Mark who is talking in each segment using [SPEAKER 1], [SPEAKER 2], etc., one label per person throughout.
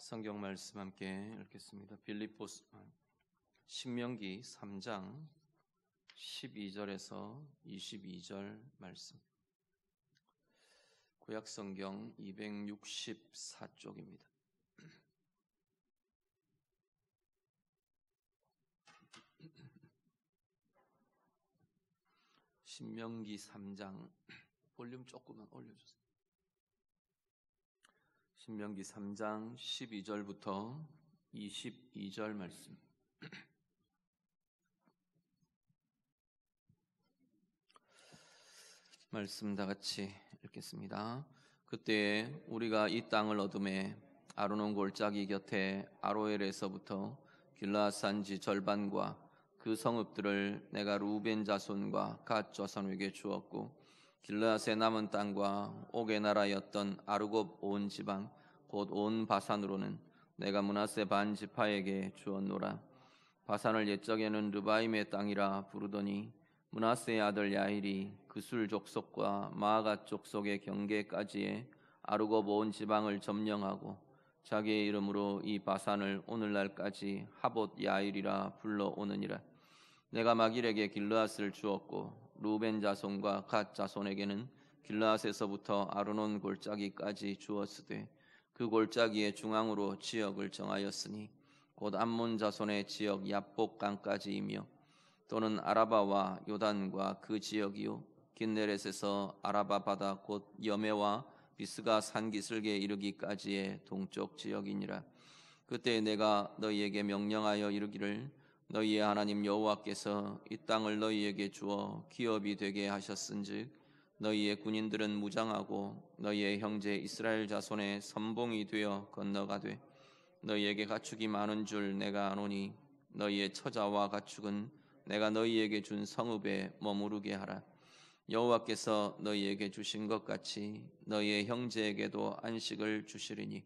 [SPEAKER 1] 성경 말씀 함께 읽겠습니다. 신명기 3장 12절에서 22절 말씀. 구약 성경 264쪽입니다. 신명기 3장 볼륨 조금만 올려주세요. 신명기 3장 12절부터 22절 말씀. 말씀 다 같이 읽겠습니다. 그때 우리가 이 땅을 얻음에 아르논 골짜기 곁에 아로엘에서부터 길르앗 산지 절반과 그 성읍들을 내가 루벤 자손과 갓 자손에게 주었고, 길르앗의 남은 땅과 옥의 나라였던 아르곱 온 지방 곧 온 바산으로는 내가 므낫세 반 지파에게 주었노라. 바산을 옛적에는 르바임의 땅이라 부르더니 므낫세의 아들 야일이 그술 족속과 마아갓 족속의 경계까지의 아르곱 온 지방을 점령하고 자기의 이름으로 이 바산을 오늘날까지 하봇 야일이라 불러오느니라. 내가 마길에게 길르앗을 주었고 루벤 자손과 갓 자손에게는 길르앗에서부터 아르논 골짜기까지 주었으되 그 골짜기의 중앙으로 지역을 정하였으니 곧 암몬 자손의 지역 야복강까지이며 또는 아라바와 요단과 그 지역이요 긴네렛에서 아라바 바다 곧 여메와 비스가 산기슭에 이르기까지의 동쪽 지역이니라. 그때 내가 너희에게 명령하여 이르기를 너희의 하나님 여호와께서 이 땅을 너희에게 주어 기업이 되게 하셨은즉 너희의 군인들은 무장하고 너희의 형제 이스라엘 자손의 선봉이 되어 건너가되 너희에게 가축이 많은 줄 내가 아노니 너희의 처자와 가축은 내가 너희에게 준 성읍에 머무르게 하라. 여호와께서 너희에게 주신 것 같이 너희의 형제에게도 안식을 주시리니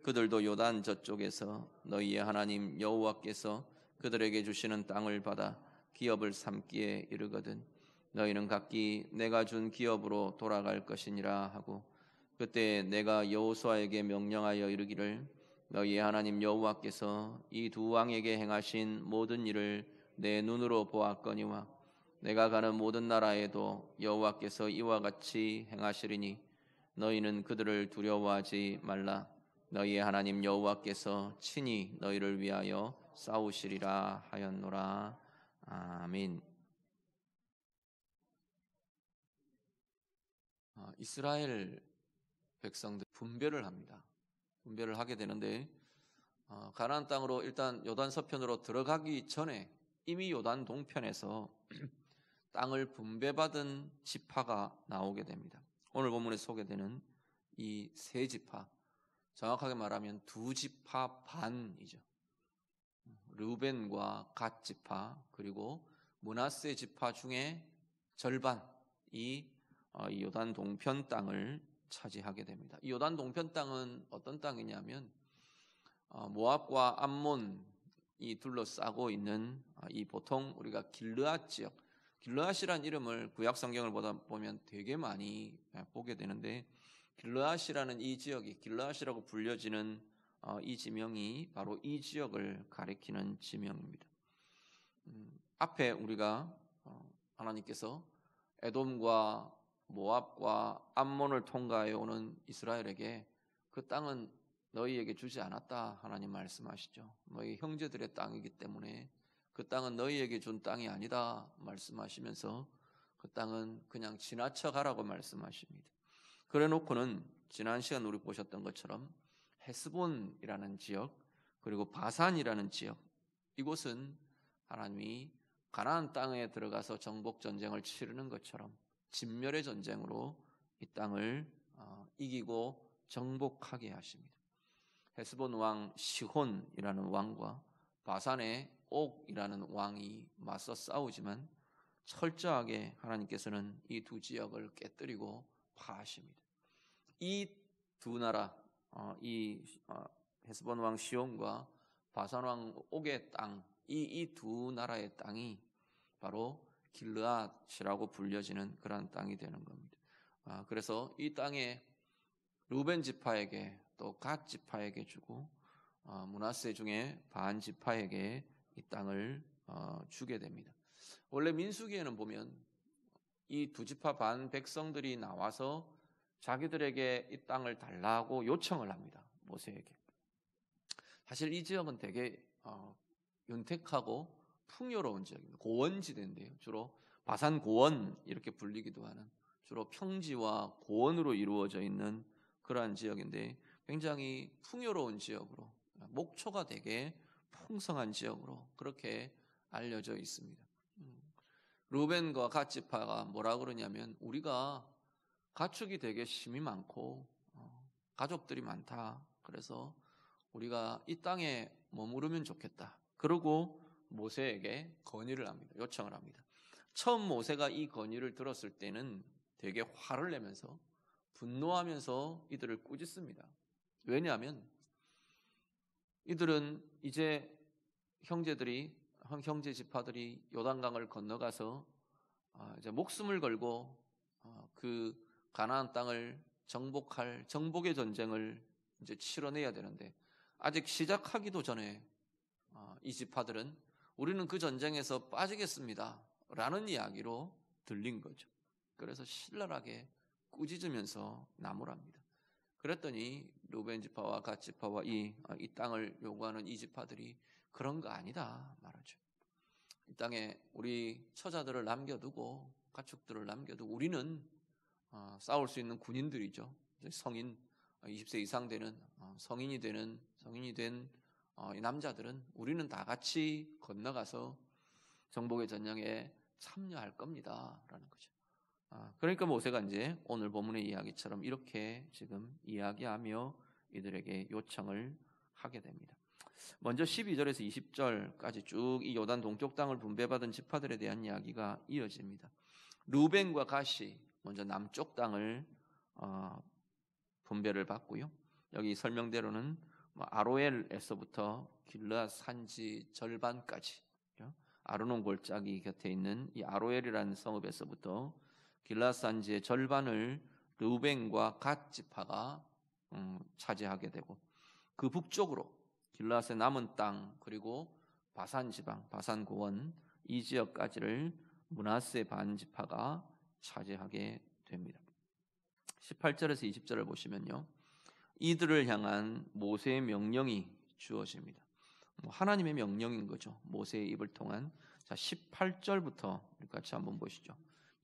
[SPEAKER 1] 그들도 요단 저쪽에서 너희의 하나님 여호와께서 그들에게 주시는 땅을 받아 기업을 삼기에 이르거든 너희는 각기 내가 준 기업으로 돌아갈 것이니라 하고, 그때 내가 여호수아에게 명령하여 이르기를 너희의 하나님 여호와께서 이 두 왕에게 행하신 모든 일을 내 눈으로 보았거니와 내가 가는 모든 나라에도 여호와께서 이와 같이 행하시리니 너희는 그들을 두려워하지 말라. 너희의 하나님 여호와께서 친히 너희를 위하여 싸우시리라 하였노라. 아멘. 이스라엘 백성들 분배를 합니다. 분배를 하게 되는데 가나안 땅으로 일단 요단 서편으로 들어가기 전에 이미 요단 동편에서 땅을 분배받은 지파가 나오게 됩니다. 오늘 본문에 소개되는 이 세 지파, 정확하게 말하면 두 지파 반이죠. 르우벤과 갓 지파 그리고 므낫세 지파 중에 절반이 이 요단 동편 땅을 차지하게 됩니다. 이 요단 동편 땅은 어떤 땅이냐면 모압과 암몬이 둘러싸고 있는 이 보통 우리가 길르앗 지역, 길르앗이라는 이름을 구약 성경을 보다 보면 되게 많이 보게 되는데 길르앗이라는 이 지역이 길르앗이라고 불려지는 이 지명이 바로 이 지역을 가리키는 지명입니다. 앞에 우리가 하나님께서 에돔과 모압과 암몬을 통과해 오는 이스라엘에게 그 땅은 너희에게 주지 않았다 하나님 말씀하시죠. 너희 형제들의 땅이기 때문에 그 땅은 너희에게 준 땅이 아니다 말씀하시면서 그 땅은 그냥 지나쳐 가라고 말씀하십니다. 그래 놓고는 지난 시간 우리 보셨던 것처럼 헤스본이라는 지역 그리고 바산이라는 지역, 이곳은 하나님이 가나안 땅에 들어가서 정복 전쟁을 치르는 것처럼 진멸의 전쟁으로 이 땅을 이기고 정복하게 하십니다. 헤스본 왕 시혼이라는 왕과 바산의 옥이라는 왕이 맞서 싸우지만 철저하게 하나님께서는 이 두 지역을 깨뜨리고 파하십니다. 이 두 나라, 헤스본 왕 시혼과 바산 왕 옥의 땅, 이 두 나라의 땅이 바로 길르앗이라고 불려지는 그런 땅이 되는 겁니다. 그래서 이 땅에 루벤 지파에게 또 갓 지파에게 주고 므낫세 중에 반 지파에게 이 땅을 주게 됩니다. 원래 민수기에는 보면 이 두 지파 반 백성들이 나와서 자기들에게 이 땅을 달라고 요청을 합니다. 모세에게. 사실 이 지역은 되게 윤택하고 풍요로운 지역입니다. 고원지대인데요. 주로 바산 고원 이렇게 불리기도 하는 주로 평지와 고원으로 이루어져 있는 그러한 지역인데 굉장히 풍요로운 지역으로 목초가 되게 풍성한 지역으로 그렇게 알려져 있습니다. 루벤과 갓 지파가 뭐라 그러냐면 우리가 가축이 되게 힘이 많고 가족들이 많다. 그래서 우리가 이 땅에 머무르면 좋겠다. 그러고 모세에게 건의를 합니다. 요청을 합니다. 처음 모세가 이 건의를 들었을 때는 되게 화를 내면서 분노하면서 이들을 꾸짖습니다. 왜냐하면 이들은 이제 형제 지파들이 요단강을 건너가서 이제 목숨을 걸고 그 가나안 땅을 정복할 정복의 전쟁을 이제 치러내야 되는데 아직 시작하기도 전에 이 지파들은 우리는 그 전쟁에서 빠지겠습니다 라는 이야기로 들린 거죠. 그래서 신랄하게 꾸짖으면서 나무랍니다. 그랬더니 루벤 지파와 갓 지파와 이 땅을 요구하는 이 지파들이 그런 거 아니다 말하죠. 이 땅에 우리 처자들을 남겨두고 가축들을 남겨두고 우리는 싸울 수 있는 군인들이죠. 성인 20세 이상 되는 성인이 된 이 남자들은 우리는 다 같이 건너가서 정복의 전쟁에 참여할 겁니다라는 거죠. 그러니까 모세가 이제 오늘 본문의 이야기처럼 이렇게 지금 이야기하며 이들에게 요청을 하게 됩니다. 먼저 12절에서 20절까지 쭉 이 요단 동쪽 땅을 분배받은 지파들에 대한 이야기가 이어집니다. 루벤과 갓이 먼저 남쪽 땅을 분배를 받고요. 여기 설명대로는 아로엘에서부터 길르앗 산지 절반까지 아르논 골짜기 곁에 있는 이 아로엘이라는 성읍에서부터 길르앗 산지의 절반을 르우벤과 갓 지파가 차지하게 되고 그 북쪽으로 길르앗의 남은 땅 그리고 바산 지방, 바산 고원 이 지역까지를 므낫세 반 지파가 차지하게 됩니다. 18절에서 20절을 보시면요. 이들을 향한 모세의 명령이 주어집니다. 하나님의 명령인 거죠. 모세의 입을 통한. 자, 18절부터 같이 한번 보시죠.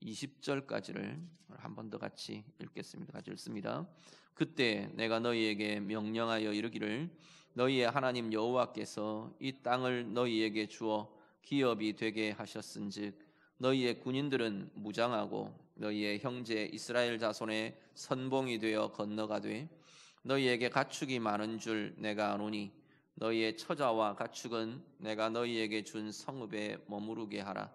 [SPEAKER 1] 20절까지를 한 번 더 같이 읽겠습니다. 같이 읽습니다. 그때 내가 너희에게 명령하여 이르기를 너희의 하나님 여호와께서 이 땅을 너희에게 주어 기업이 되게 하셨은즉 너희의 군인들은 무장하고 너희의 형제 이스라엘 자손의 선봉이 되어 건너가되 너희에게 가축이 많은 줄 내가 아노니 너희의 처자와 가축은 내가 너희에게 준 성읍에 머무르게 하라.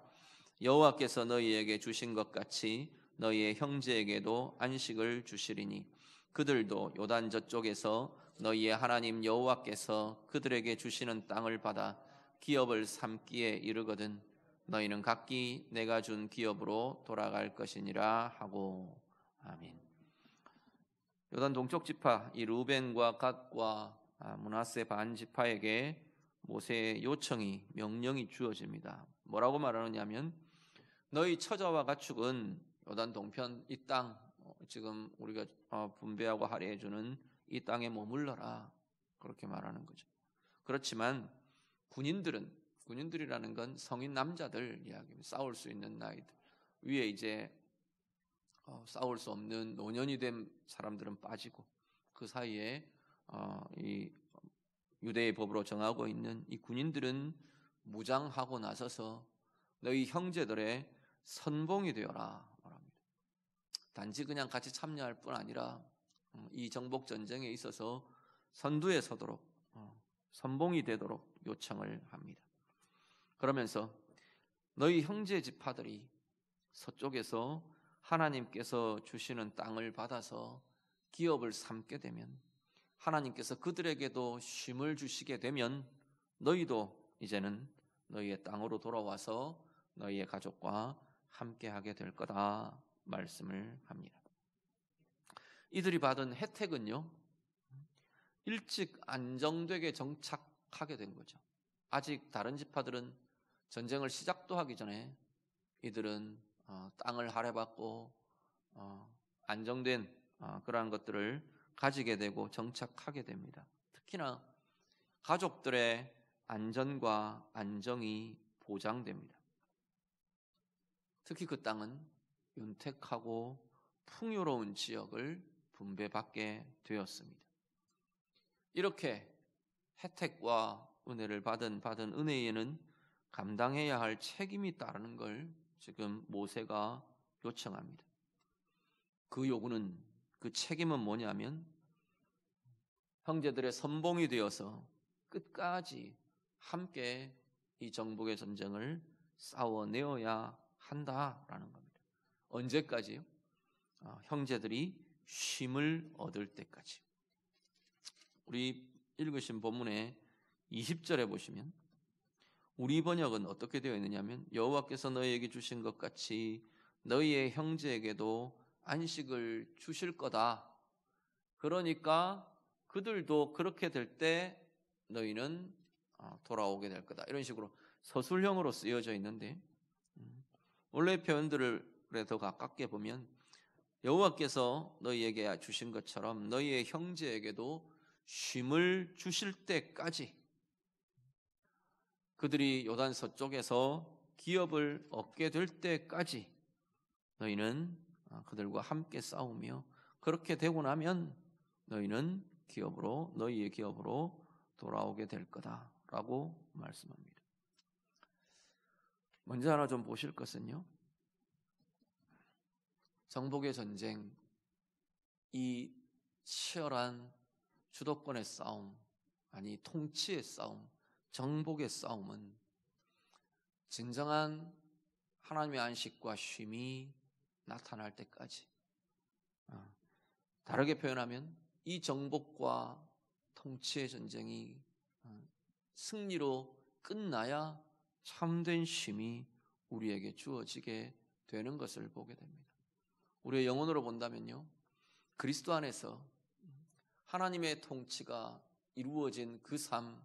[SPEAKER 1] 여호와께서 너희에게 주신 것 같이 너희의 형제에게도 안식을 주시리니 그들도 요단 저쪽에서 너희의 하나님 여호와께서 그들에게 주시는 땅을 받아 기업을 삼기에 이르거든 너희는 각기 내가 준 기업으로 돌아갈 것이니라 하고. 아멘. 요단 동쪽 지파 이 루벤과 갓과 므낫세 반 지파에게 모세의 요청이 명령이 주어집니다. 뭐라고 말하느냐면 너희 처자와 가축은 요단 동편 이 땅 지금 우리가 분배하고 할애해 주는 이 땅에 머물러라 그렇게 말하는 거죠. 그렇지만 군인들이라는 건 성인 남자들 이야기입니다. 싸울 수 있는 나이들 위에 이제 싸울 수 없는 노년이 된 사람들은 빠지고 그 사이에 이 유대의 법으로 정하고 있는 이 군인들은 무장하고 나서서 너희 형제들의 선봉이 되어라 말합니다. 단지 그냥 같이 참여할 뿐 아니라 이 정복 전쟁에 있어서 선두에 서도록 선봉이 되도록 요청을 합니다. 그러면서 너희 형제 지파들이 서쪽에서 하나님께서 주시는 땅을 받아서 기업을 삼게 되면 하나님께서 그들에게도 쉼을 주시게 되면 너희도 이제는 너희의 땅으로 돌아와서 너희의 가족과 함께하게 될 거다 말씀을 합니다. 이들이 받은 혜택은요, 일찍 안정되게 정착하게 된 거죠. 아직 다른 지파들은 전쟁을 시작도 하기 전에 이들은 땅을 할애받고 안정된 그러한 것들을 가지게 되고 정착하게 됩니다. 특히나 가족들의 안전과 안정이 보장됩니다. 특히 그 땅은 윤택하고 풍요로운 지역을 분배받게 되었습니다. 이렇게 혜택과 은혜를 받은 은혜에는 감당해야 할 책임이 따르는 걸 지금 모세가 요청합니다. 그 요구는, 그 책임은 뭐냐면 형제들의 선봉이 되어서 끝까지 함께 이 정복의 전쟁을 싸워내어야 한다라는 겁니다. 언제까지요? 형제들이 쉼을 얻을 때까지. 우리 읽으신 본문의 20절에 보시면 우리 번역은 어떻게 되어 있느냐면 여호와께서 너희에게 주신 것 같이 너희의 형제에게도 안식을 주실 거다. 그러니까 그들도 그렇게 될 때 너희는 돌아오게 될 거다. 이런 식으로 서술형으로 쓰여져 있는데 원래 표현들을 더 가깝게 보면 여호와께서 너희에게 주신 것처럼 너희의 형제에게도 쉼을 주실 때까지 그들이 요단 서쪽에서 기업을 얻게 될 때까지 너희는 그들과 함께 싸우며 그렇게 되고 나면 너희는 너희의 기업으로 돌아오게 될 거다라고 말씀합니다. 먼저 하나 좀 보실 것은요. 정복의 전쟁, 이 치열한 주도권의 싸움, 아니 통치의 싸움, 정복의 싸움은 진정한 하나님의 안식과 쉼이 나타날 때까지, 다르게 표현하면 이 정복과 통치의 전쟁이 승리로 끝나야 참된 쉼이 우리에게 주어지게 되는 것을 보게 됩니다. 우리의 영혼으로 본다면요, 그리스도 안에서 하나님의 통치가 이루어진 그 삶,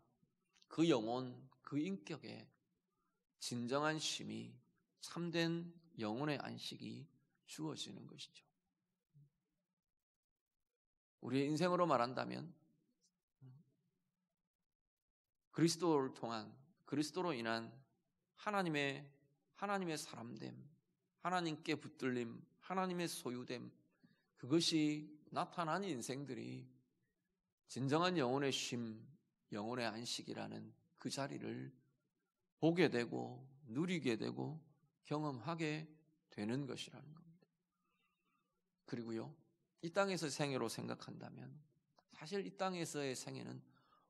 [SPEAKER 1] 그 영혼, 그 인격에 진정한 쉼이, 참된 영혼의 안식이 주어지는 것이죠. 우리의 인생으로 말한다면 그리스도를 통한, 그리스도로 인한 하나님의 사람됨, 하나님께 붙들림, 하나님의 소유됨, 그것이 나타난 인생들이 진정한 영혼의 쉼, 영혼의 안식이라는 그 자리를 보게 되고 누리게 되고 경험하게 되는 것이라는 겁니다. 그리고요, 이 땅에서 생애로 생각한다면 사실 이 땅에서의 생애는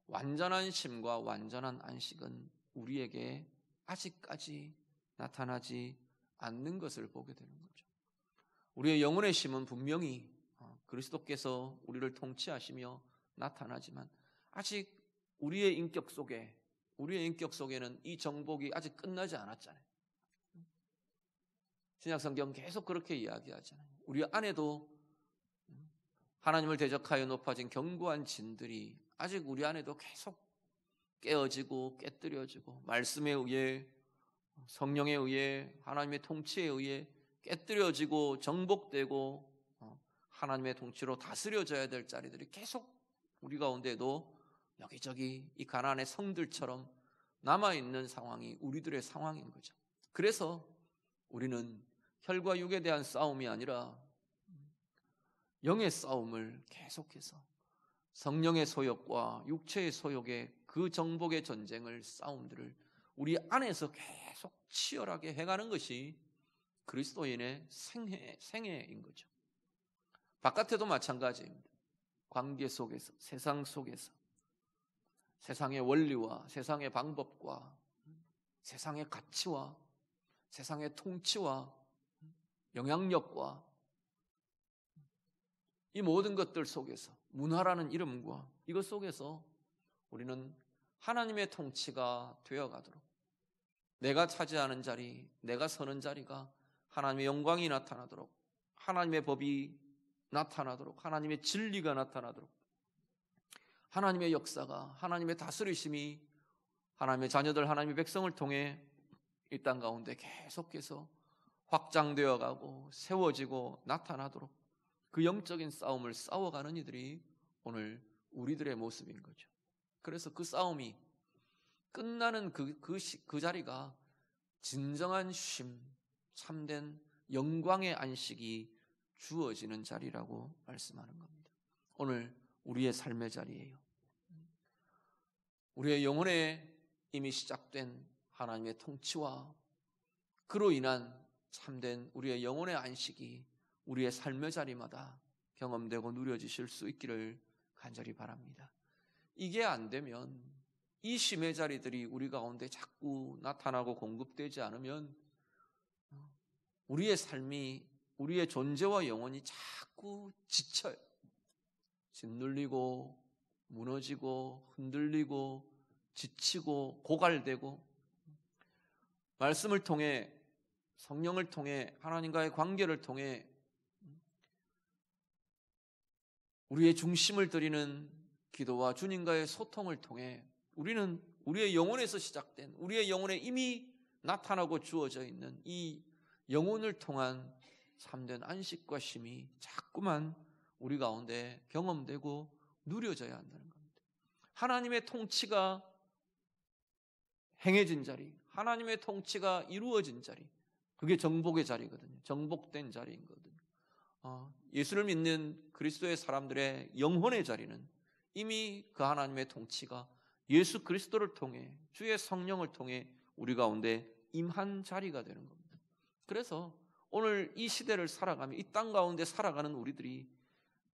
[SPEAKER 1] 완전한 쉼과 완전한 안식은 우리에게 아직까지 나타나지 않는 것을 보게 되는 거죠. 우리의 영혼의 쉼은 분명히 그리스도께서 우리를 통치하시며 나타나지만 아직 우리의 인격 속에는 이 정복이 아직 끝나지 않았잖아요. 신약성경 계속 그렇게 이야기하잖아요. 우리 안에도 하나님을 대적하여 높아진 견고한 진들이 아직 우리 안에도 계속 깨어지고 깨뜨려지고 말씀에 의해, 성령에 의해, 하나님의 통치에 의해 깨뜨려지고 정복되고 하나님의 통치로 다스려져야 될 자리들이 계속 우리 가운데도 여기저기 이 가나안의 성들처럼 남아있는 상황이 우리들의 상황인 거죠. 그래서 우리는 혈과 육에 대한 싸움이 아니라 영의 싸움을 계속해서 성령의 소욕과 육체의 소욕의 그 정복의 전쟁을, 싸움들을 우리 안에서 계속 치열하게 해가는 것이 그리스도인의 생애인 거죠. 바깥에도 마찬가지입니다. 관계 속에서, 세상 속에서, 세상의 원리와 세상의 방법과 세상의 가치와 세상의 통치와 영향력과 이 모든 것들 속에서, 문화라는 이름과 이것 속에서 우리는 하나님의 통치가 되어가도록, 내가 차지하는 자리, 내가 서는 자리가 하나님의 영광이 나타나도록, 하나님의 법이 나타나도록, 하나님의 진리가 나타나도록, 하나님의 역사가, 하나님의 다스리심이 하나님의 자녀들, 하나님의 백성을 통해 이 땅 가운데 계속해서 확장되어 가고 세워지고 나타나도록 그 영적인 싸움을 싸워가는 이들이 오늘 우리들의 모습인 거죠. 그래서 그 싸움이 끝나는 그 자리가 진정한 쉼, 참된 영광의 안식이 주어지는 자리라고 말씀하는 겁니다. 오늘 우리의 삶의 자리예요. 우리의 영혼에 이미 시작된 하나님의 통치와 그로 인한 참된 우리의 영혼의 안식이 우리의 삶의 자리마다 경험되고 누려지실 수 있기를 간절히 바랍니다. 이게 안 되면, 이 쉼의 자리들이 우리 가운데 자꾸 나타나고 공급되지 않으면 우리의 삶이, 우리의 존재와 영혼이 자꾸 지쳐요. 짓눌리고 무너지고 흔들리고 지치고 고갈되고, 말씀을 통해, 성령을 통해, 하나님과의 관계를 통해 우리의 중심을 드리는 기도와 주님과의 소통을 통해 우리는 우리의 영혼에서 시작된, 우리의 영혼에 이미 나타나고 주어져 있는 이 영혼을 통한 참된 안식과 쉼이 자꾸만 우리 가운데 경험되고 누려져야 한다는 겁니다. 하나님의 통치가 행해진 자리, 하나님의 통치가 이루어진 자리, 그게 정복의 자리거든요. 정복된 자리이거든요. 예수를 믿는 그리스도의 사람들의 영혼의 자리는 이미 그 하나님의 통치가 예수 그리스도를 통해, 주의 성령을 통해 우리 가운데 임한 자리가 되는 겁니다. 그래서 오늘 이 시대를 살아가며 이 땅 가운데 살아가는 우리들이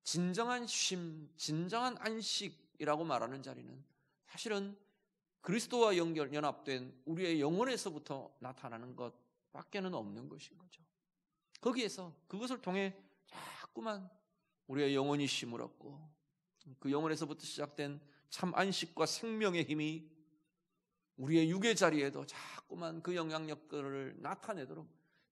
[SPEAKER 1] 진정한 쉼, 진정한 안식이라고 말하는 자리는 사실은 그리스도와 연합된 우리의 영혼에서부터 나타나는 것밖에는 없는 것인 거죠. 거기에서 그것을 통해 자꾸만 우리의 영혼이 쉼을 얻고 그 영혼에서부터 시작된 참 안식과 생명의 힘이 우리의 육의 자리에도 자꾸만 그 영향력들을 나타내도록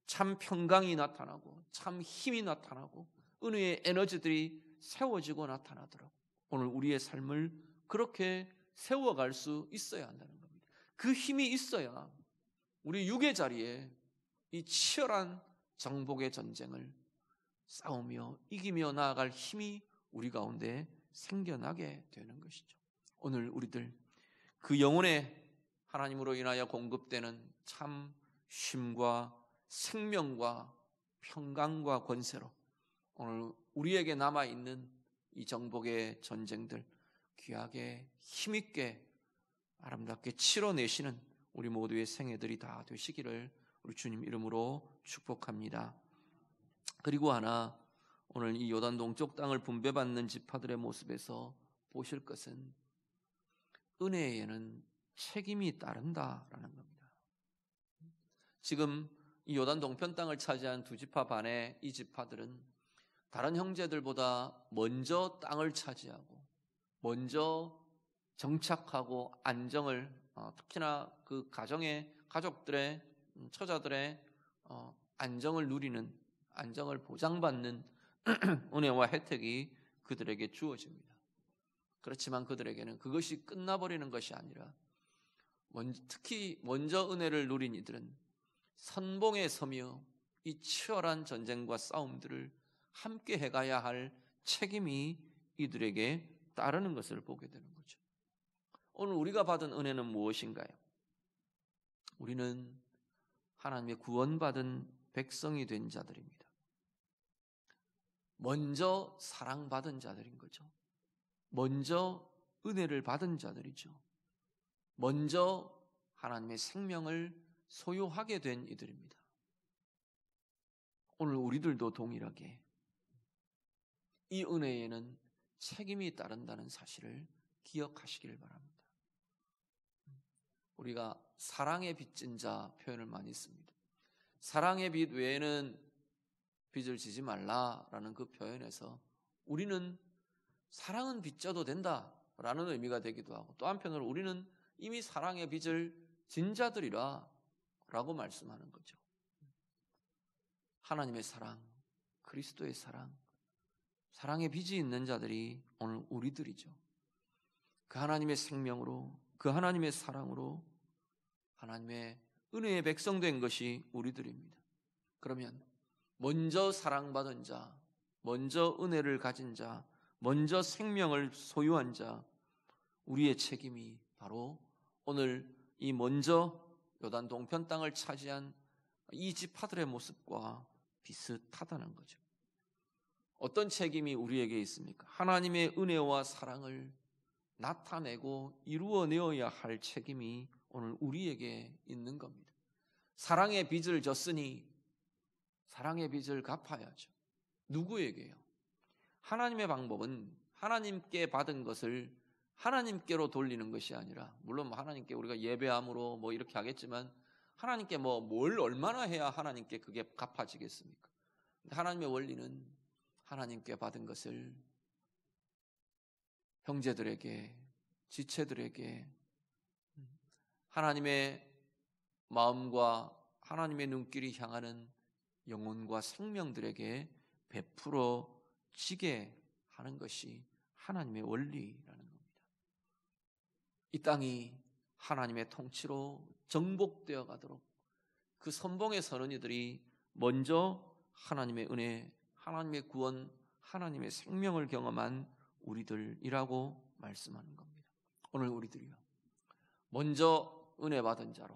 [SPEAKER 1] 참 평강이 나타나고 참 힘이 나타나고 은혜의 에너지들이 세워지고 나타나도록 오늘 우리의 삶을 그렇게 세워갈 수 있어야 한다는 겁니다. 그 힘이 있어야 우리 육의 자리에 이 치열한 정복의 전쟁을 싸우며 이기며 나아갈 힘이 우리 가운데 생겨나게 되는 것이죠. 오늘 우리들 그 영혼의 하나님으로 인하여 공급되는 참 쉼과 생명과 평강과 권세로 오늘 우리에게 남아있는 이 정복의 전쟁들 귀하게 힘있게 아름답게 치러내시는 우리 모두의 생애들이 다 되시기를 우리 주님 이름으로 축복합니다. 그리고 하나, 오늘 이 요단 동쪽 땅을 분배받는 지파들의 모습에서 보실 것은 은혜에는 책임이 따른다라는 겁니다. 지금 이 요단 동편 땅을 차지한 두 지파 반의 이 지파들은 다른 형제들보다 먼저 땅을 차지하고 먼저 정착하고 안정을, 특히나 그 가족들의, 처자들의 안정을 누리는, 안정을 보장받는 은혜와 혜택이 그들에게 주어집니다. 그렇지만 그들에게는 그것이 끝나버리는 것이 아니라 특히 먼저 은혜를 누린 이들은 선봉에 서며 이 치열한 전쟁과 싸움들을 함께 해가야 할 책임이 이들에게 따르는 것을 보게 되는 거죠. 오늘 우리가 받은 은혜는 무엇인가요? 우리는 하나님의 구원받은 백성이 된 자들입니다. 먼저 사랑받은 자들인 거죠. 먼저 은혜를 받은 자들이죠. 먼저 하나님의 생명을 소유하게 된 이들입니다. 오늘 우리들도 동일하게 이 은혜에는 책임이 따른다는 사실을 기억하시기를 바랍니다. 우리가 사랑의 빚진 자 표현을 많이 씁니다. 사랑의 빚 외에는 빚을 지지 말라라는 그 표현에서 우리는 사랑은 빚져도 된다라는 의미가 되기도 하고, 또 한편으로 우리는 이미 사랑의 빚을 진 자들이라 라고 말씀하는 거죠. 하나님의 사랑, 그리스도의 사랑, 사랑의 빚이 있는 자들이 오늘 우리들이죠. 그 하나님의 생명으로, 그 하나님의 사랑으로 하나님의 은혜의 백성 된 것이 우리들입니다. 그러면 먼저 사랑받은 자, 먼저 은혜를 가진 자, 먼저 생명을 소유한 자, 우리의 책임이 바로 오늘 이 먼저 요단 동편 땅을 차지한 이 지파들의 모습과 비슷하다는 거죠. 어떤 책임이 우리에게 있습니까? 하나님의 은혜와 사랑을 나타내고 이루어내어야 할 책임이 오늘 우리에게 있는 겁니다. 사랑의 빚을 졌으니 사랑의 빚을 갚아야죠. 누구에게요? 하나님의 방법은 하나님께 받은 것을 하나님께로 돌리는 것이 아니라, 물론 하나님께 우리가 예배함으로 이렇게 하겠지만 하나님께 뭘 얼마나 해야 하나님께 그게 갚아지겠습니까? 하나님의 원리는 하나님께 받은 것을 형제들에게, 지체들에게 하나님의 마음과 하나님의 눈길이 향하는 영혼과 생명들에게 베풀어 지게 하는 것이 하나님의 원리라는 겁니다. 이 땅이 하나님의 통치로 정복되어 가도록 그 선봉에 서는 이들이 먼저 하나님의 은혜, 하나님의 구원, 하나님의 생명을 경험한 우리들이라고 말씀하는 겁니다. 오늘 우리들이요, 먼저 은혜 받은 자로,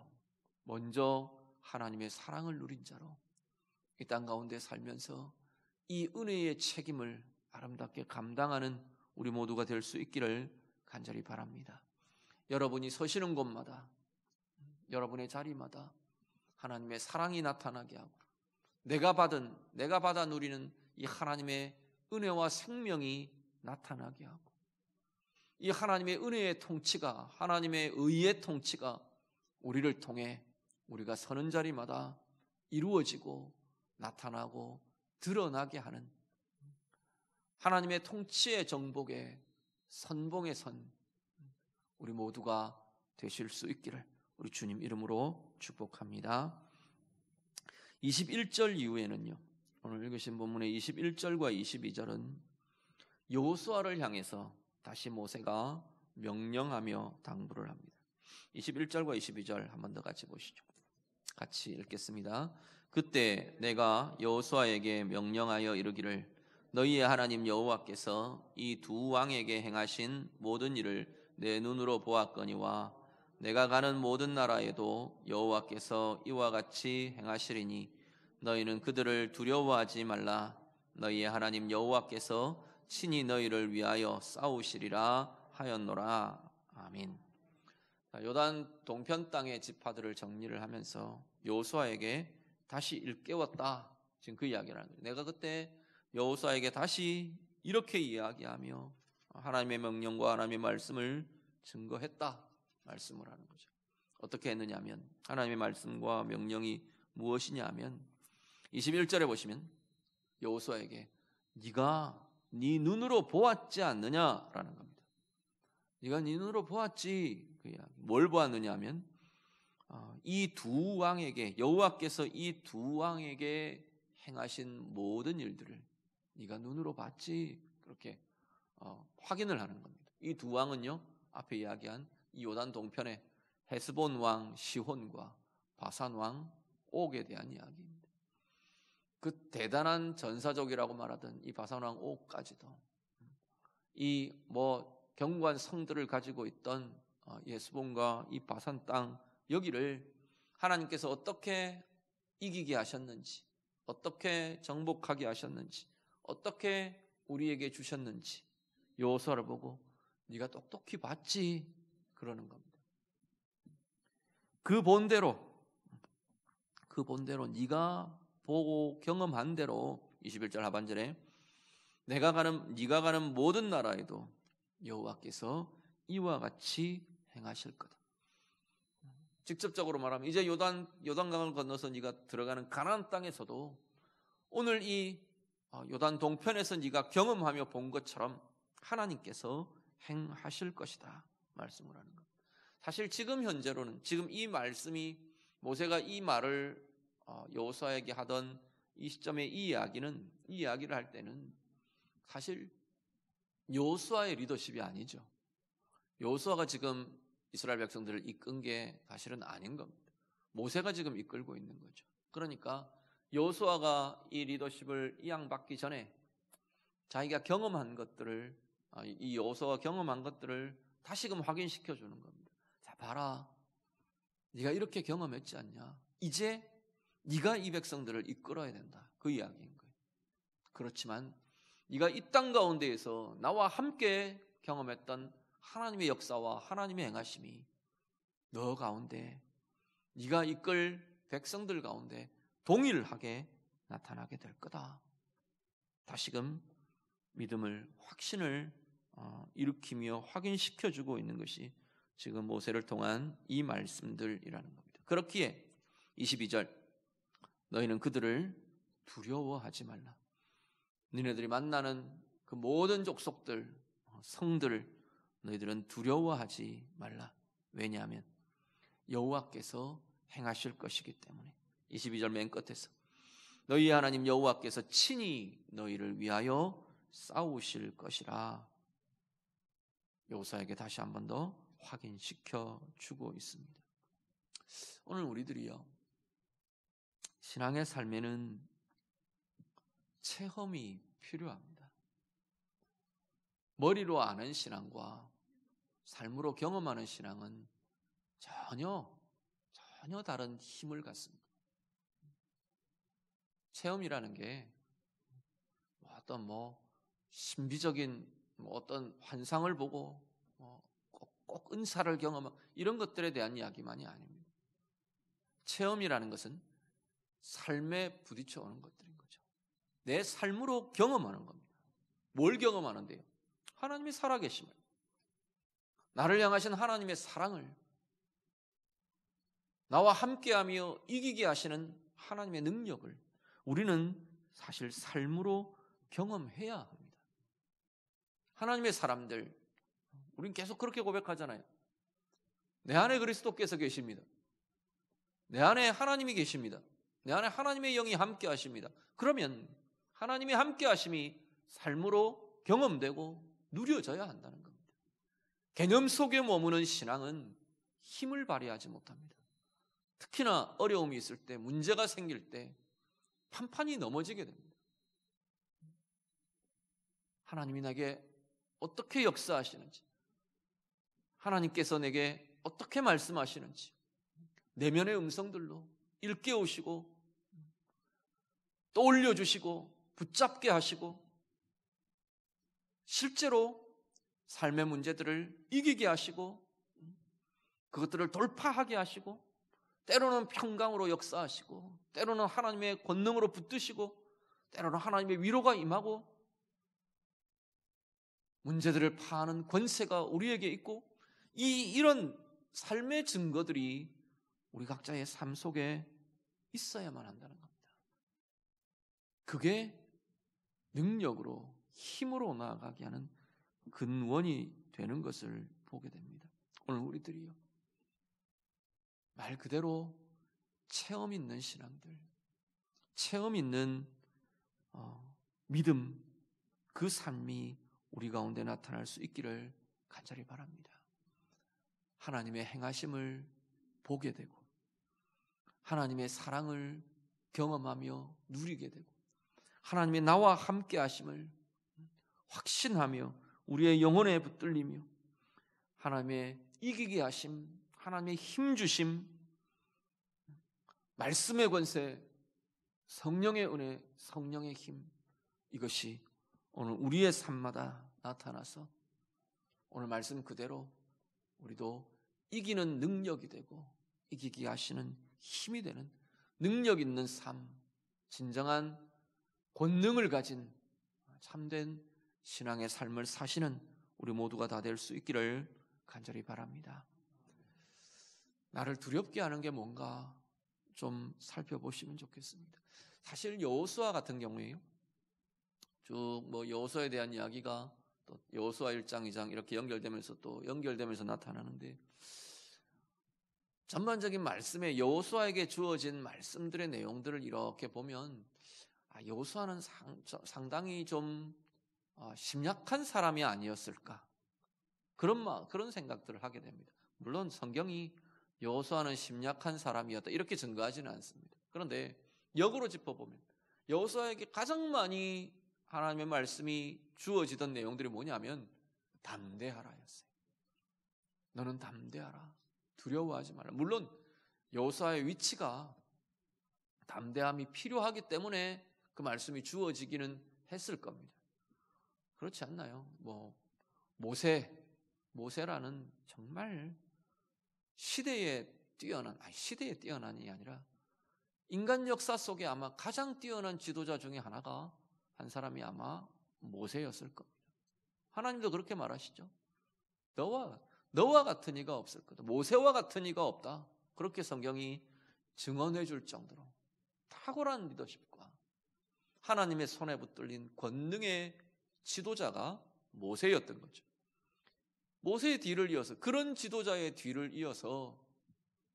[SPEAKER 1] 먼저 하나님의 사랑을 누린 자로 이 땅 가운데 살면서 이 은혜의 책임을 아름답게 감당하는 우리 모두가 될 수 있기를 간절히 바랍니다. 여러분이 서시는 곳마다, 여러분의 자리마다 하나님의 사랑이 나타나게 하고 내가 받아 누리는 이 하나님의 은혜와 생명이 나타나게 하고 이 하나님의 은혜의 통치가, 하나님의 의의 통치가 우리를 통해 우리가 서는 자리마다 이루어지고 나타나고 드러나게 하는 하나님의 통치의 정복에 선봉에 선 우리 모두가 되실 수 있기를 우리 주님 이름으로 축복합니다. 21절 이후에는요, 오늘 읽으신 본문의 21절과 22절은 여호수아를 향해서 다시 모세가 명령하며 당부를 합니다. 21절과 22절 한 번 더 같이 보시죠. 같이 읽겠습니다. 그때 내가 여호수아에게 명령하여 이르기를 너희의 하나님 여호와께서 이 두 왕에게 행하신 모든 일을 내 눈으로 보았거니와 내가 가는 모든 나라에도 여호와께서 이와 같이 행하시리니 너희는 그들을 두려워하지 말라. 너희의 하나님 여호와께서 친히 너희를 위하여 싸우시리라 하였노라. 아멘. 요단 동편 땅의 지파들을 정리를 하면서 여호수아에게 다시 일깨웠다. 지금 그 이야기를 하는 거예요. 내가 그때 여호수아에게 다시 이렇게 이야기하며 하나님의 명령과 하나님의 말씀을 증거했다 말씀을 하는 거죠. 어떻게 했느냐 하면 하나님의 말씀과 명령이 무엇이냐 하면 21절에 보시면 여호수아에게 네가 네 눈으로 보았지 않느냐라는 겁니다. 네가 네 눈으로 보았지. 그 이야기. 뭘 보았느냐 하면 이 두 왕에게, 여호와께서 이 두 왕에게 행하신 모든 일들을 네가 눈으로 봤지. 그렇게 확인을 하는 겁니다. 이 두 왕은요, 앞에 이야기한 이 요단 동편의 헤스본 왕 시혼과 바산 왕 옥에 대한 이야기입니다. 그 대단한 전사족이라고 말하던 이 바산 왕 옥까지도 이 견고한 성들을 가지고 있던 헤스본과 이 바산 땅 여기를 하나님께서 어떻게 이기게 하셨는지, 어떻게 정복하게 하셨는지, 어떻게 우리에게 주셨는지 여호수아를 보고 네가 똑똑히 봤지 그러는 겁니다. 그 본대로 네가 보고 경험한 대로 21절 하반절에 네가 가는 모든 나라에도 여호와께서 이와 같이 행하실 거다. 직접적으로 말하면 이제 요단강을 건너서 네가 들어가는 가나안 땅에서도 오늘 이 요단 동편에서 네가 경험하며 본 것처럼 하나님께서 행하실 것이다 말씀을 하는 것. 사실 지금 현재로는 지금 이 말씀이 모세가 이 말을 여호수아에게 하던 이 시점에 이 이야기를 할 때는 사실 여호수아의 리더십이 아니죠. 여호수아가 지금 이스라엘 백성들을 이끈 게 사실은 아닌 겁니다. 모세가 지금 이끌고 있는 거죠. 그러니까 여호수아가 이 리더십을 이양받기 전에 자기가 경험한 것들을, 이 여호수아가 경험한 것들을 다시금 확인시켜 주는 겁니다. 자, 봐라, 네가 이렇게 경험했지 않냐? 이제 네가 이 백성들을 이끌어야 된다. 그 이야기인 거예요. 그렇지만 네가 이 땅 가운데에서 나와 함께 경험했던 하나님의 역사와 하나님의 행하심이 너 가운데, 네가 이끌 백성들 가운데 동일하게 나타나게 될 거다. 다시금 믿음을, 확신을 일으키며 확인시켜주고 있는 것이 지금 모세를 통한 이 말씀들이라는 겁니다. 그렇기에 22절, 너희는 그들을 두려워하지 말라. 너희들이 만나는 그 모든 족속들, 성들을 너희들은 두려워하지 말라. 왜냐하면 여호와께서 행하실 것이기 때문에. 22절 맨 끝에서 너희 하나님 여호와께서 친히 너희를 위하여 싸우실 것이라. 여호수아에게 다시 한 번 더 확인시켜 주고 있습니다. 오늘 우리들이요, 신앙의 삶에는 체험이 필요합니다. 머리로 아는 신앙과 삶으로 경험하는 신앙은 전혀 다른 힘을 갖습니다. 체험이라는 게 어떤 신비적인 어떤 환상을 보고 꼭 은사를 경험하고 이런 것들에 대한 이야기만이 아닙니다. 체험이라는 것은 삶에 부딪혀 오는 것들인 거죠. 내 삶으로 경험하는 겁니다. 뭘 경험하는데요? 하나님의 살아계심을, 나를 향하신 하나님의 사랑을, 나와 함께하며 이기게 하시는 하나님의 능력을 우리는 사실 삶으로 경험해야 합니다. 하나님의 사람들, 우린 계속 그렇게 고백하잖아요. 내 안에 그리스도께서 계십니다. 내 안에 하나님이 계십니다. 내 안에 하나님의 영이 함께 하십니다. 그러면 하나님의 함께 하심이 삶으로 경험되고 누려져야 한다는 겁니다. 개념 속에 머무는 신앙은 힘을 발휘하지 못합니다. 특히나 어려움이 있을 때, 문제가 생길 때 판판이 넘어지게 됩니다. 하나님이 내게 어떻게 역사하시는지, 하나님께서 내게 어떻게 말씀하시는지 내면의 음성들로 일깨우시고 또 올려주시고 붙잡게 하시고 실제로 삶의 문제들을 이기게 하시고 그것들을 돌파하게 하시고 때로는 평강으로 역사하시고 때로는 하나님의 권능으로 붙드시고 때로는 하나님의 위로가 임하고 문제들을 파하는 권세가 우리에게 있고 이런 삶의 증거들이 우리 각자의 삶 속에 있어야만 한다는 겁니다. 그게 능력으로, 힘으로 나아가게 하는 근원이 되는 것을 보게 됩니다. 오늘 우리들이요, 말 그대로 체험 있는 신앙들, 체험 있는 믿음, 그 삶이 우리 가운데 나타날 수 있기를 간절히 바랍니다. 하나님의 행하심을 보게 되고 하나님의 사랑을 경험하며 누리게 되고 하나님의 나와 함께 하심을 확신하며 우리의 영혼에 붙들리며 하나님의 이기게 하심, 하나님의 힘 주심, 말씀의 권세, 성령의 은혜, 성령의 힘, 이것이 오늘 우리의 삶마다 나타나서 오늘 말씀 그대로 우리도 이기는 능력이 되고 이기게 하시는 힘이 되는 능력 있는 삶, 진정한 권능을 가진 참된 신앙의 삶을 사시는 우리 모두가 다 될 수 있기를 간절히 바랍니다. 나를 두렵게 하는 게 뭔가 좀 살펴보시면 좋겠습니다. 사실 여호수아 같은 경우에요, 쭉 여호수아에 대한 이야기가 또 여호수아 1장, 2장 이렇게 연결되면서 나타나는데 전반적인 말씀에 여호수아에게 주어진 말씀들의 내용들을 이렇게 보면 여호수아는 상당히 좀 심약한 사람이 아니었을까, 그런 생각들을 하게 됩니다. 물론 성경이 여호수아는 심약한 사람이었다 이렇게 증거하지는 않습니다. 그런데 역으로 짚어보면 여호수아에게 가장 많이 하나님의 말씀이 주어지던 내용들이 뭐냐면 담대하라였어요. 너는 담대하라. 두려워하지 말라. 물론 여호수아의 위치가 담대함이 필요하기 때문에 그 말씀이 주어지기는 했을 겁니다. 그렇지 않나요? 모세라는 정말 시대에 뛰어난이 아니라 인간 역사 속에 아마 가장 뛰어난 지도자 중에 한 사람이 아마 모세였을 겁니다. 하나님도 그렇게 말하시죠. 너와 같은 이가 없을 거다. 모세와 같은 이가 없다. 그렇게 성경이 증언해 줄 정도로 탁월한 리더십과 하나님의 손에 붙들린 권능의 지도자가 모세였던 거죠. 모세의 뒤를 이어서, 그런 지도자의 뒤를 이어서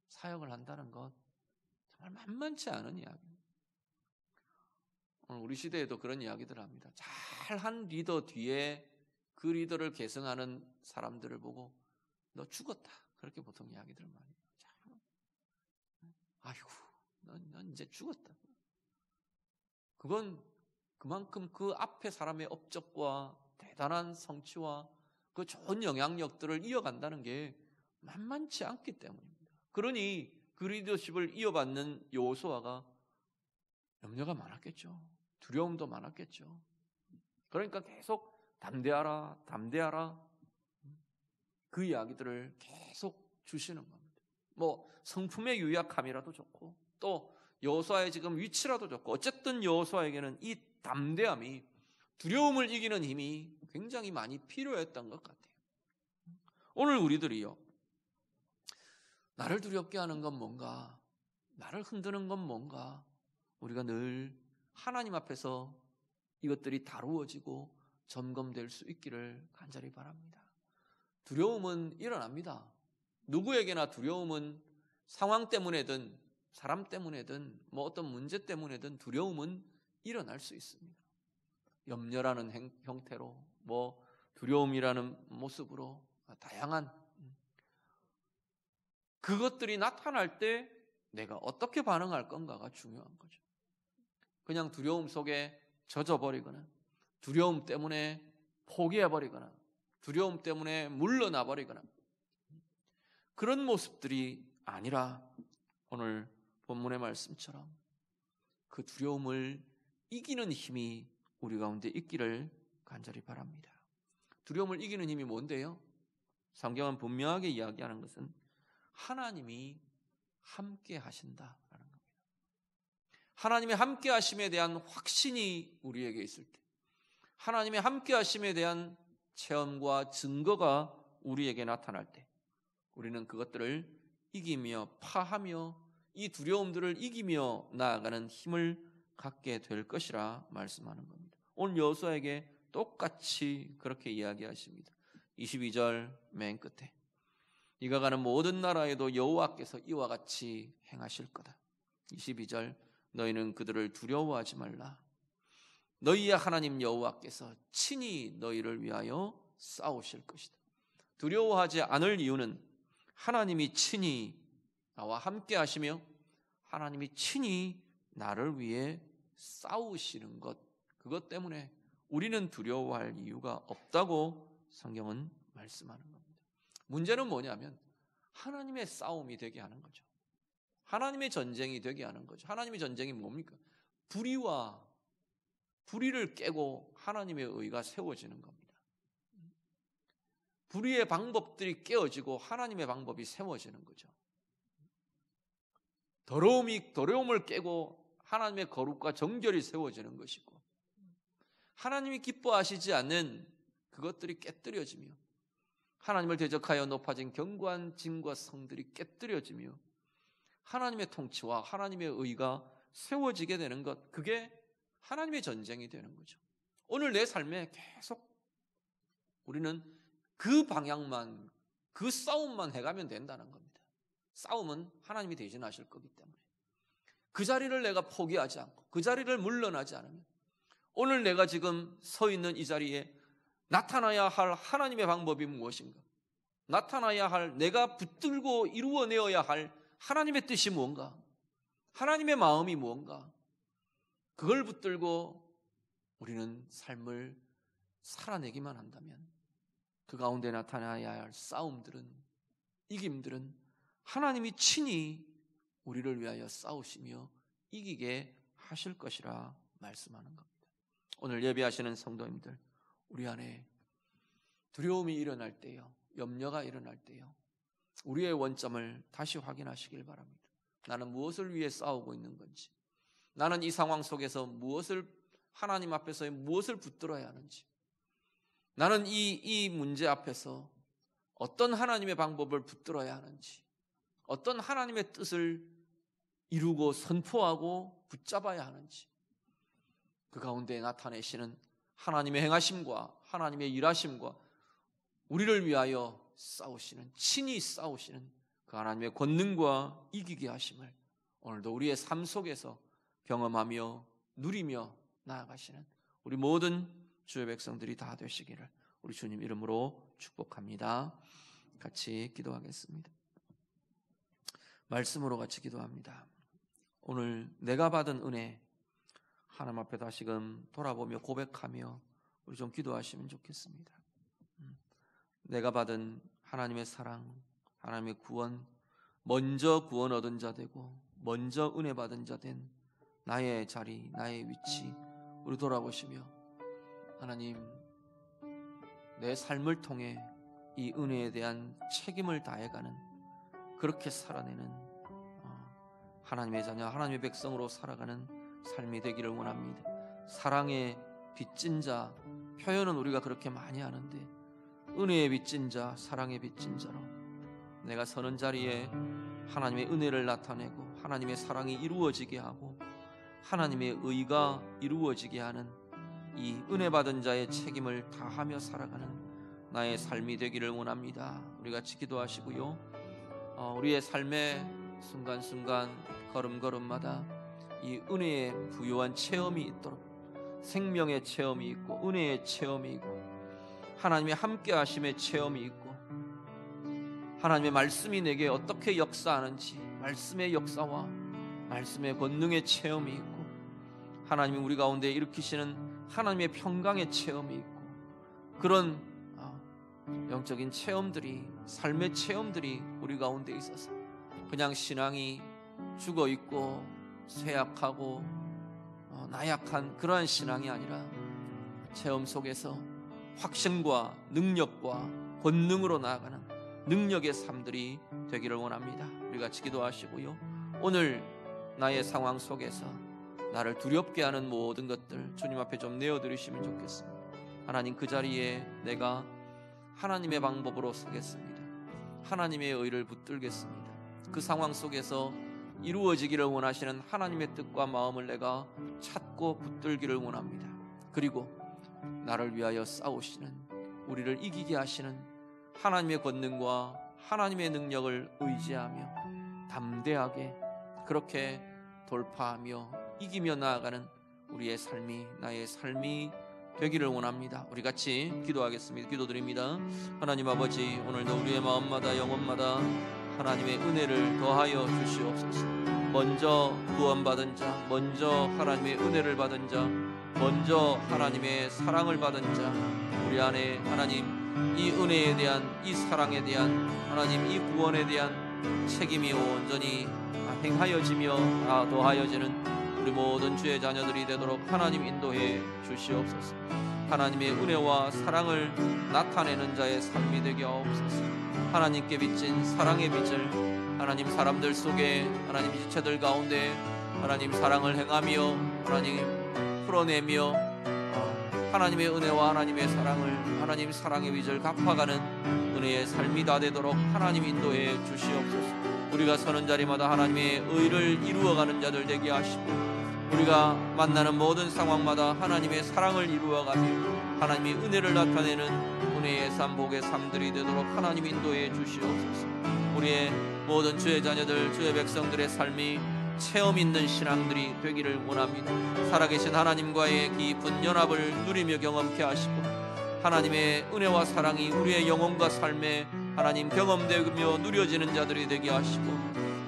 [SPEAKER 1] 사역을 한다는 것 정말 만만치 않은 이야기입니다. 오늘 우리 시대에도 그런 이야기들을 합니다. 잘한 리더 뒤에 그 리더를 계승하는 사람들을 보고 너 죽었다, 그렇게 보통 이야기들을 많이 해요. 아이고 넌 이제 죽었다. 그건 그만큼 그 앞에 사람의 업적과 대단한 성취와 그 좋은 영향력들을 이어간다는 게 만만치 않기 때문입니다. 그러니 그 리더십을 이어받는 여호수아가 염려가 많았겠죠. 두려움도 많았겠죠. 그러니까 계속 담대하라 그 이야기들을 계속 주시는 겁니다. 성품의 유약함이라도 좋고 또 여호수아의 지금 위치라도 좋고 어쨌든 여호수아에게는 이 담대함이, 두려움을 이기는 힘이 굉장히 많이 필요했던 것 같아요. 오늘 우리들이요, 나를 두렵게 하는 건 뭔가, 나를 흔드는 건 뭔가, 우리가 늘 하나님 앞에서 이것들이 다루어지고 점검될 수 있기를 간절히 바랍니다. 두려움은 일어납니다. 누구에게나 두려움은 상황 때문에든 사람 때문에든 어떤 문제 때문에든 두려움은 일어날 수 있습니다. 염려라는 형태로 두려움이라는 모습으로 다양한 그것들이 나타날 때 내가 어떻게 반응할 건가가 중요한 거죠. 그냥 두려움 속에 젖어버리거나 두려움 때문에 포기해버리거나 두려움 때문에 물러나버리거나 그런 모습들이 아니라 오늘 본문의 말씀처럼 그 두려움을 이기는 힘이 우리 가운데 있기를 간절히 바랍니다. 두려움을 이기는 힘이 뭔데요? 성경은 분명하게 이야기하는 것은 하나님이 함께 하신다라는 겁니다. 하나님의 함께 하심에 대한 확신이 우리에게 있을 때, 하나님의 함께 하심에 대한 체험과 증거가 우리에게 나타날 때 우리는 그것들을 이기며 파하며 이 두려움들을 이기며 나아가는 힘을 갖게 될 것이라 말씀하는 겁니다. 오늘 여호수아에게 똑같이 그렇게 이야기하십니다. 22절 맨 끝에 이가 가는 모든 나라에도 여호와께서 이와 같이 행하실 거다. 22절 너희는 그들을 두려워하지 말라. 너희의 하나님 여호와께서 친히 너희를 위하여 싸우실 것이다. 두려워하지 않을 이유는 하나님이 친히 나와 함께 하시며 하나님이 친히 나를 위해 싸우시는 것, 그것 때문에 우리는 두려워할 이유가 없다고 성경은 말씀하는 겁니다. 문제는 뭐냐면 하나님의 싸움이 되게 하는 거죠. 하나님의 전쟁이 되게 하는 거죠. 하나님의 전쟁이 뭡니까? 불의를 깨고 하나님의 의가 세워지는 겁니다. 불의의 방법들이 깨어지고 하나님의 방법이 세워지는 거죠. 더러움을 깨고 하나님의 거룩과 정결이 세워지는 것이고 하나님이 기뻐하시지 않는 그것들이 깨뜨려지며 하나님을 대적하여 높아진 견고한 진과 성들이 깨뜨려지며 하나님의 통치와 하나님의 의가 세워지게 되는 것, 그게 하나님의 전쟁이 되는 거죠. 오늘 내 삶에 계속 우리는 그 방향만, 그 싸움만 해가면 된다는 겁니다. 싸움은 하나님이 대신하실 거기 때문에 그 자리를 내가 포기하지 않고 그 자리를 물러나지 않으면 오늘 내가 지금 서 있는 이 자리에 나타나야 할 하나님의 방법이 무엇인가? 나타나야 할, 내가 붙들고 이루어내어야 할 하나님의 뜻이 무언가, 하나님의 마음이 무언가, 그걸 붙들고 우리는 삶을 살아내기만 한다면 그 가운데 나타나야 할 싸움들은, 이김들은 하나님이 친히 우리를 위하여 싸우시며 이기게 하실 것이라 말씀하는 겁니다. 오늘 예배하시는 성도님들, 우리 안에 두려움이 일어날 때요, 염려가 일어날 때요, 우리의 원점을 다시 확인하시길 바랍니다. 나는 무엇을 위해 싸우고 있는 건지, 나는 이 상황 속에서 무엇을, 하나님 앞에서 무엇을 붙들어야 하는지, 나는 이 문제 앞에서 어떤 하나님의 방법을 붙들어야 하는지, 어떤 하나님의 뜻을 이루고 선포하고 붙잡아야 하는지, 그 가운데 나타내시는 하나님의 행하심과 하나님의 일하심과 우리를 위하여 싸우시는, 친히 싸우시는 그 하나님의 권능과 이기게 하심을 오늘도 우리의 삶 속에서 경험하며 누리며 나아가시는 우리 모든 주의 백성들이 다 되시기를 우리 주님 이름으로 축복합니다. 같이 기도하겠습니다. 말씀으로 같이 기도합니다. 오늘 내가 받은 은혜 하나님 앞에 다시금 돌아보며 고백하며 우리 좀 기도하시면 좋겠습니다. 내가 받은 하나님의 사랑, 하나님의 구원, 먼저 구원 얻은 자 되고 먼저 은혜 받은 자 된 나의 자리, 나의 위치 우리 돌아보시며 하나님, 내 삶을 통해 이 은혜에 대한 책임을 다해가는, 그렇게 살아내는 하나님의 자녀, 하나님의 백성으로 살아가는 삶이 되기를 원합니다. 사랑의 빚진 자, 표현은 우리가 그렇게 많이 하는데 은혜의 빚진 자, 사랑의 빚진 자로 내가 서는 자리에 하나님의 은혜를 나타내고 하나님의 사랑이 이루어지게 하고 하나님의 의가 이루어지게 하는 이 은혜 받은 자의 책임을 다하며 살아가는 나의 삶이 되기를 원합니다. 우리 같이 기도하시고요, 우리의 삶의 순간순간 걸음걸음마다 이 은혜의 부유한 체험이 있도록, 생명의 체험이 있고 은혜의 체험이 있고 하나님의 함께 하심의 체험이 있고 하나님의 말씀이 내게 어떻게 역사하는지 말씀의 역사와 말씀의 권능의 체험이 있고 하나님이 우리 가운데 일으키시는 하나님의 평강의 체험이 있고 그런 영적인 체험들이, 삶의 체험들이 우리 가운데 있어서 그냥 신앙이 죽어있고 쇠약하고 나약한 그러한 신앙이 아니라 체험 속에서 확신과 능력과 권능으로 나아가는 능력의 삶들이 되기를 원합니다. 우리 같이 기도하시고요, 오늘 나의 상황 속에서 나를 두렵게 하는 모든 것들 주님 앞에 좀 내어드리시면 좋겠습니다. 하나님, 그 자리에 내가 하나님의 방법으로 서겠습니다. 하나님의 의를 붙들겠습니다. 그 상황 속에서 이루어지기를 원하시는 하나님의 뜻과 마음을 내가 찾고 붙들기를 원합니다. 그리고 나를 위하여 싸우시는, 우리를 이기게 하시는 하나님의 권능과 하나님의 능력을 의지하며 담대하게 그렇게 돌파하며 이기며 나아가는 우리의 삶이, 나의 삶이 되기를 원합니다. 우리 같이 기도하겠습니다. 기도드립니다. 하나님 아버지, 오늘도 우리의 마음마다 영혼마다 하나님의 은혜를 더하여 주시옵소서. 먼저 구원받은 자, 먼저 하나님의 은혜를 받은 자, 먼저 하나님의 사랑을 받은 자, 우리 안에 하나님 이 은혜에 대한, 이 사랑에 대한, 하나님 이 구원에 대한 책임이 온전히 행하여지며 더하여지는 우리 모든 주의 자녀들이 되도록 하나님 인도해 주시옵소서. 하나님의 은혜와 사랑을 나타내는 자의 삶이 되게 하옵소서. 하나님께 빚진 사랑의 빚을 하나님 사람들 속에, 하나님 지체들 가운데 하나님 사랑을 행하며 하나님 풀어내며 하나님의 은혜와 하나님의 사랑을, 하나님 사랑의 빚을 갚아가는 은혜의 삶이 다 되도록 하나님 인도해 주시옵소서. 우리가 서는 자리마다 하나님의 의를 이루어가는 자들 되게 하시고 우리가 만나는 모든 상황마다 하나님의 사랑을 이루어가며 하나님의 은혜를 나타내는 은혜의 삶, 복의 삶들이 되도록 하나님 인도해 주시옵소서. 우리의 모든 주의 자녀들, 주의 백성들의 삶이 체험 있는 신앙들이 되기를 원합니다. 살아계신 하나님과의 깊은 연합을 누리며 경험케 하시고 하나님의 은혜와 사랑이 우리의 영혼과 삶에 하나님 경험되며 누려지는 자들이 되게 하시고,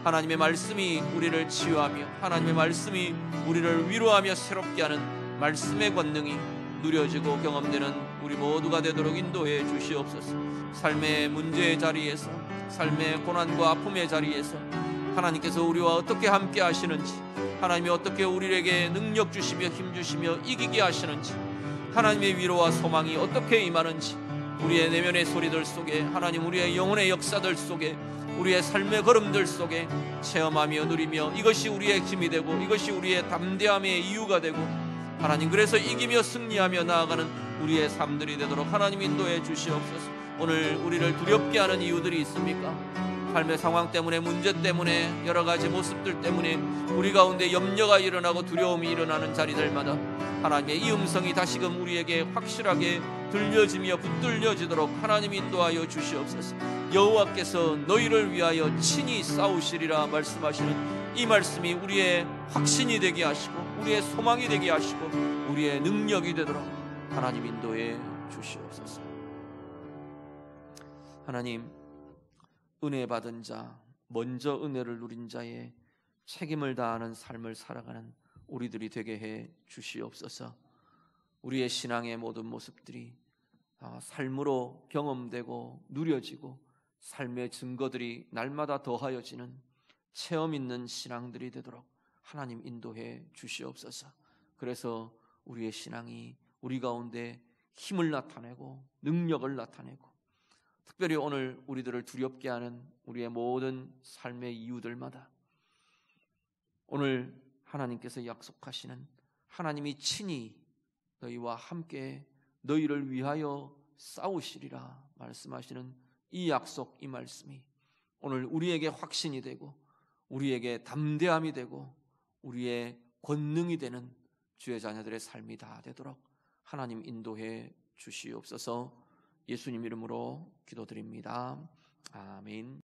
[SPEAKER 1] 하나님의 말씀이 우리를 치유하며 하나님의 말씀이 우리를 위로하며 새롭게 하는 말씀의 권능이 누려지고 경험되는 우리 모두가 되도록 인도해 주시옵소서. 삶의 문제의 자리에서, 삶의 고난과 아픔의 자리에서 하나님께서 우리와 어떻게 함께 하시는지, 하나님이 어떻게 우리에게 능력 주시며 힘 주시며 이기게 하시는지, 하나님의 위로와 소망이 어떻게 임하는지 우리의 내면의 소리들 속에, 하나님 우리의 영혼의 역사들 속에, 우리의 삶의 걸음들 속에 체험하며 누리며, 이것이 우리의 힘이 되고 이것이 우리의 담대함의 이유가 되고, 하나님 그래서 이기며 승리하며 나아가는 우리의 삶들이 되도록 하나님 인도해 주시옵소서. 오늘 우리를 두렵게 하는 이유들이 있습니까? 삶의 상황 때문에, 문제 때문에, 여러 가지 모습들 때문에 우리 가운데 염려가 일어나고 두려움이 일어나는 자리들마다 하나님의 이 음성이 다시금 우리에게 확실하게 들려지며 붙들려지도록 하나님 인도하여 주시옵소서. 여호와께서 너희를 위하여 친히 싸우시리라 말씀하시는 이 말씀이 우리의 확신이 되게 하시고 우리의 소망이 되게 하시고 우리의 능력이 되도록 하나님 인도해 주시옵소서. 하나님, 은혜 받은 자, 먼저 은혜를 누린 자의 책임을 다하는 삶을 살아가는 우리들이 되게 해 주시옵소서. 우리의 신앙의 모든 모습들이 삶으로 경험되고 누려지고 삶의 증거들이 날마다 더하여지는 체험 있는 신앙들이 되도록 하나님 인도해 주시옵소서. 그래서 우리의 신앙이 우리 가운데 힘을 나타내고 능력을 나타내고, 특별히 오늘 우리들을 두렵게 하는 우리의 모든 삶의 이유들마다 오늘 하나님께서 약속하시는, 하나님이 친히 너희와 함께 너희를 위하여 싸우시리라 말씀하시는 이 약속, 이 말씀이 오늘 우리에게 확신이 되고 우리에게 담대함이 되고 우리의 권능이 되는 주의 자녀들의 삶이 다 되도록 하나님 인도해 주시옵소서. 예수님 이름으로 기도드립니다. 아멘.